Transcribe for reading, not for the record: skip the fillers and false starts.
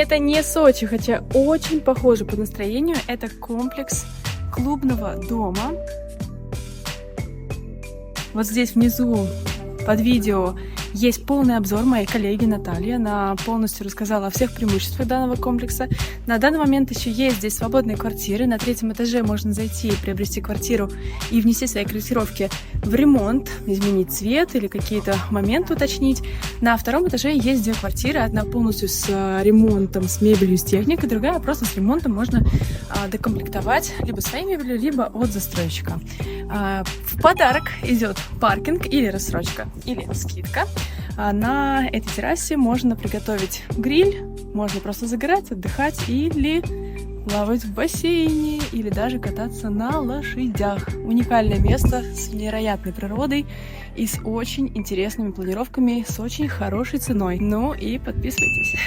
Это не Сочи, хотя очень похоже по настроению. Это комплекс клубного дома. Вот здесь внизу под видео есть полный обзор моей коллеги Натальи. Она полностью рассказала о всех преимуществах данного комплекса. На данный момент еще есть здесь свободные квартиры. На 3-м этаже можно зайти, приобрести квартиру и внести свои корректировки в ремонт, изменить цвет или какие-то моменты уточнить. На 2-м этаже есть 2 квартиры. Одна полностью с ремонтом, с мебелью, с техникой, другая просто с ремонтом. Можно докомплектовать либо своей мебелью, либо от застройщика. В подарок идет паркинг или рассрочка, или скидка. На этой террасе можно приготовить гриль, можно просто загорать, отдыхать или плавать в бассейне, или даже кататься на лошадях. Уникальное место с невероятной природой и с очень интересными планировками, с очень хорошей ценой. Ну и подписывайтесь.